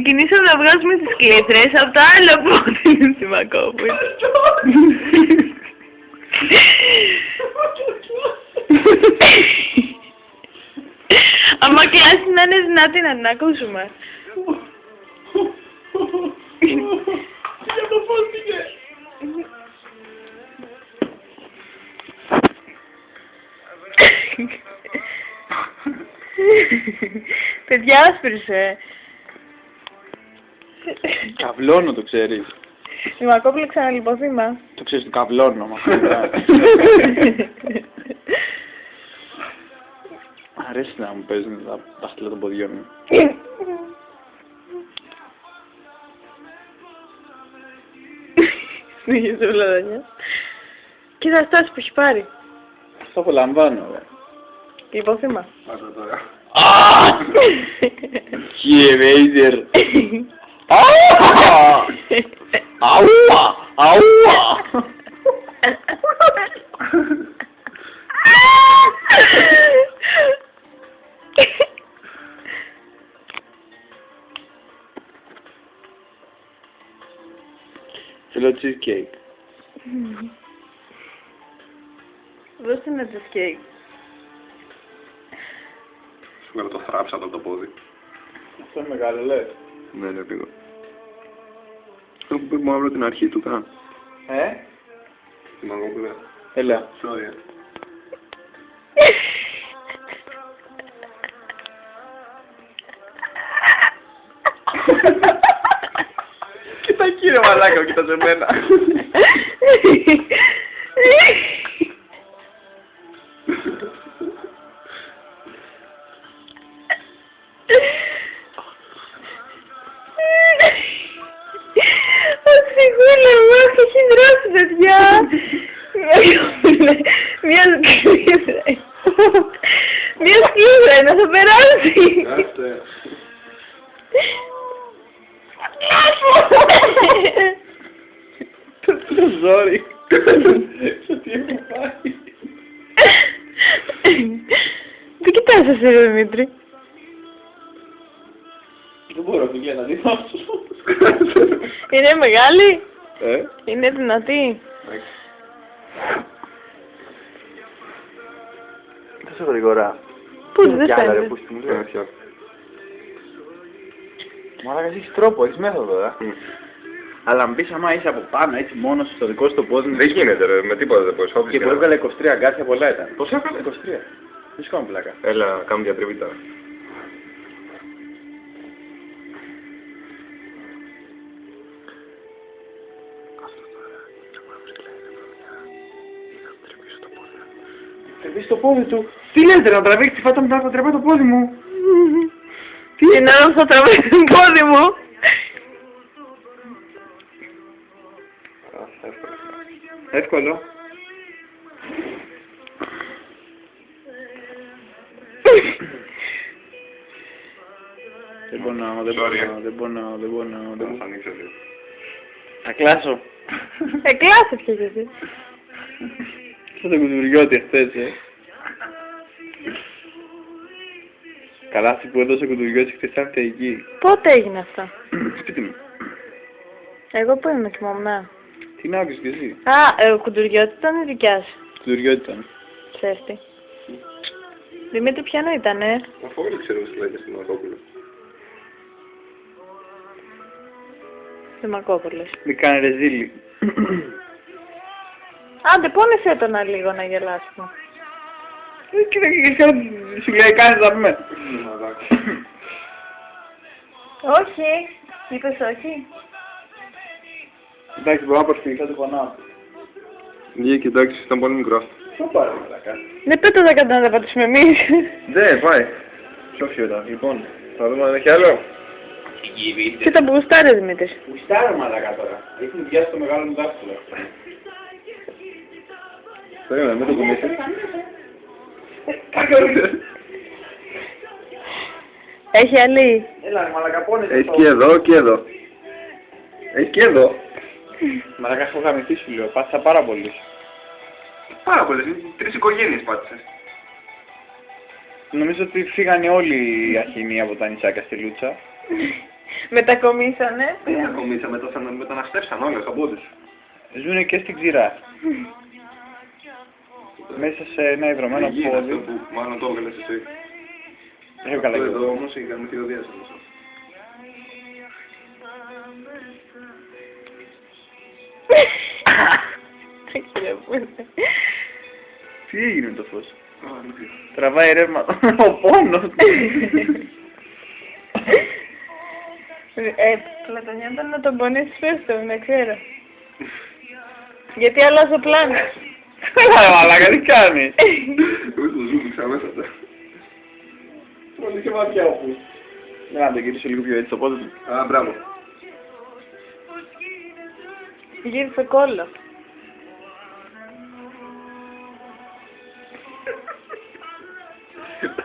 ξεκινήσω να βγάζουμε τις κλήθρες από τα άλλα πόδια στη Μακόπουλο. Άμα κλάσει να είναι δυνατή να την ακούσουμε. Για το πώς πήγε. Παιδιά, άσπρισε. Καβλώνω, το ξέρεις. Η Μακόπουλο ξαναλιποθύμα. Το ξέρεις, το καβλώνω. Αρέσει να μου παίζουν τα δάχτυλα των ποδιών μου. Συνεχίζει ο Λαδανιάς. Κοίτα στάση που έχει πάρει. Αυτό απολαμβάνω, ρε. Λιποθύμα. Πάτε τώρα. Κύριε Ρέιζερ. Αούα! Αούα! Θέλω cheesecake. Δώστε ένα cheesecake. Σου βγάλω το θράψα από το πόδι. Αυτό είναι μεγάλο, λες. Ναι, είναι λίγο. Αυτό που πήγαμε αύριο την αρχή του, καν. Τη Μαγκόπουλα. Έλα. Sorry. Κοίτα κύριε μαλάκα, κοίτα σε μένα. Ο Σιγούλα μου έχει δράσει, παιδιά. Μια σκλήδρα. Μια σκλήδρα να θα περάσει. Άστε. Το ζόρι. Σε τι έχω πάει. Τι κοιτάς εσύ, ρε Δημήτρη. Δεν μπορώ, φιλία, να δει αυτό. Είναι μεγάλη. Είναι δυνατή. Τόσο γρήγορα. Πού δεν ρε, φαίνεται. πού στη μου λέει. Μαλάκα, έχεις τρόπο, έχεις μέθοδο, Αλλά αν πεις άμα είσαι από πάνω, έτσι μόνος στο δικό σου το πόδι. Δεν γίνεται ρε, με τίποτα δεν μπορείς. Και που έβγαλε 23 αγκάθια πολλά ήταν. Πώς έβγαλε? 23. Δεν σκάμε πλάκα. Έλα, κάνουμε διατριβή τώρα. Τρεβείς το πόδι του. Τι λέτε, να τραβήξει φάτα μετά να τραβάει το πόδι μου. Τι είναι να θα τραβάει το πόδι μου. Εύκολο. Δεν πονάω, δεν πονάω, δεν πονάω, δεν πονάω. Δεν θα ανοίξω λίγο. Θα κλάσω. Κλάσε πια κι εσύ. Αυτό το κουτουριώτη χθες, Καλά αυτή που έδωσε κουτουριώτη χθες ήταν θεϊκή. Πότε έγινε αυτό. Σπίτι μου. Εγώ που ήμουν κοιμόμουν. Τι να άκουσες κι εσύ. Ο κουντουριώτη ήταν η δικιά σου. Κουτουριώτη ήταν. Ξέρεις τι. Δημήτρη, ποιανού ήτανε. Αφού όλοι ξέρουμε τι λέγεται στην Μαγκόπουλο. Στη Μακόπουλος. Μη κάνε ρεζίλι. Άντε, πόνεσέ το να λίγο να γελάσουμε. Κοίτα και κάτι σου λέει κάνεις να πούμε. Όχι. Είπες όχι. Εντάξει, μπορώ να προσποιηθώ το πονάω. Ναι, και εντάξει, ήταν πολύ μικρό αυτό. Πού πάρε μαλάκα. Δεν πέτω τα κατά να τα πατήσουμε εμείς. Ναι, πάει. Πιο φιότα. Λοιπόν, θα δούμε αν έχει άλλο. Κοίτα που γουστάρει, Δημήτρη. Γουστάρω μαλάκα τώρα. Έχουν πιάσει το μεγάλο μου δάχτυλο. Περίμενε, μην το κουνήσεις. Έχει άλλη. Έλα, μαλάκα, πόνεσαι. Έχει και εδώ και εδώ. Έχει και εδώ. Μαλάκα, έχω γαμηθεί σου λέω. Πάτησα πάρα πολύ. Πάρα πολλές. 3 οικογένειες πάτησες. Νομίζω ότι φύγανε όλοι οι αχινοί από τα νησάκια στη Λούτσα. Μετακομίσανε. Κομίσα, μεταναστεύσαν όλες από όλες. Ζουνε και στην ξηρά. Μέσα σε ένα ιδρωμένο Αυτό πόδι. που μάλλον το έβγαλες εσύ. Έβγαλα Αυτό και εδώ εγώ. όμως είχε κάνει θηοδίας. Τι έγινε με το φως. Τραβάει ρεύμα. Ο πόνος. Πλατωνιόταν να τον πονήσεις πέστο, να ξέρω. Γιατί αλλάζω πλάνο. Καλά μαλάκα, τι κάνει. Εγώ το ζούμπηξα μέσα αυτά. Πολύ και βαθιά ο φως. Να το γυρίσω λίγο πιο έτσι το πόδι του. Α, μπράβο. Γύρισε κόλλο.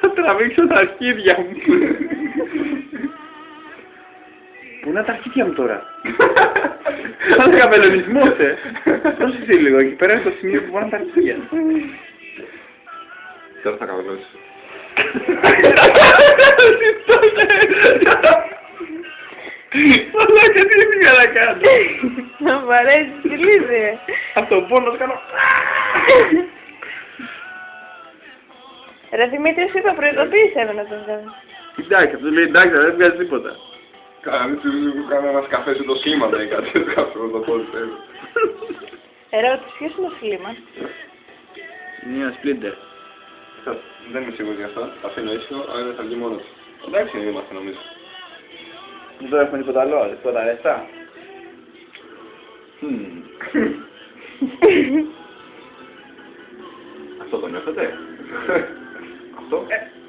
Θα τραβήξω τα αρχίδια μου. Πού είναι τα αρχίδια μου τώρα. Σαν καπελονισμός, Πρόσεξε λίγο, εκεί πέρα στο σημείο που πάνε τα αρχίδια. Τώρα θα καβελώσεις. Μαλάκα, τι έφυγα να κάνω. Να μ' αρέσει τη λύση. Από τον πόνο κάνω. Ρε Δημήτρη, σου είπα προειδοποίησε με να τον κάνω. Εντάξει, αυτό λέει εντάξει, δεν βγάζει τίποτα. Κανείς σου κάνει ένας καφές το σχήμα, λέει κάτι καφέ το πόδι θέλει. Ερώτηση, ποιος είναι ο Σλίμαν? Είναι ένα σπλίντερ. Δεν είμαι σίγουρος γι' αυτό. Θα αφήνω ίσιο, αλλά θα βγει μόνο του. Εντάξει, δεν είμαστε νομίζω. Δεν έχουμε τίποτα άλλο, τίποτα λεφτά. Αυτό το νιώθετε? Αυτό?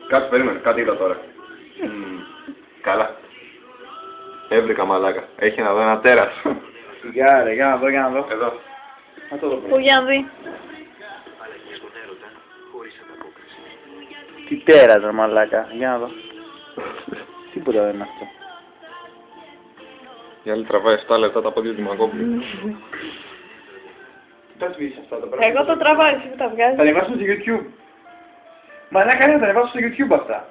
Κάτι περίμενε, κάτι είδα τώρα. Καλά. Έβρικα μαλάκα. Έχει να δω ένα τέρας. Για ρε, για να δω, για να δω. Εδώ. Αυτό το Πού πρώτο. για να δει. Τι τέρας ρε μαλάκα, για να δω. Τίποτα δεν είναι αυτό. Η άλλη τραβάει 7 λεπτά τα πόδια του Μαγκόπουλου. Τα σβήσεις αυτά τα πράγματα. Εγώ το τραβάω, εσύ που τα Θα βγάζεις. ανεβάσουμε στο YouTube. Μαλάκα ναι, θα ανεβάσω στο YouTube αυτά.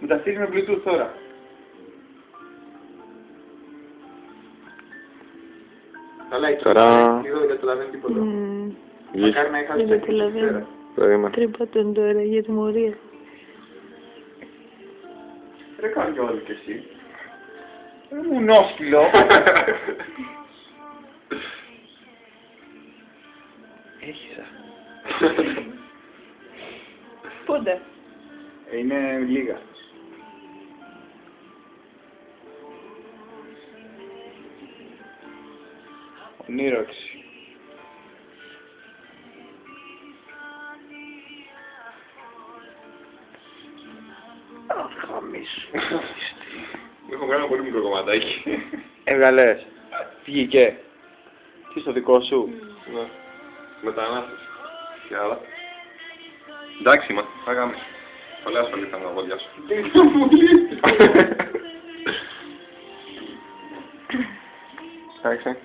Μου τα στείλει με Bluetooth τώρα. Καλά, Ταρά. Εδώ δεν καταλαβαίνει τίποτα. Μακάρι να είχα Δεν καταλαβαίνω. Περίμενε. Τρύπατον τώρα για τιμωρία. Ρε κάνω κι όλοι κι εσύ. Μου νόσκυλο. Έχισα. Πούντε. Είναι λίγα. Ονείροξη. Χαμίσου. Έχω κάνει ένα πολύ μικρό κομματάκι. Έβγαλες. Βγήκε. Τι στο δικό σου. Ναι. Μετανάστες. Και άλλα. Εντάξει είμαστε, θα κάνουμε. Πολύ ασφαλή θα είναι τα βόλια σου. Εντάξει.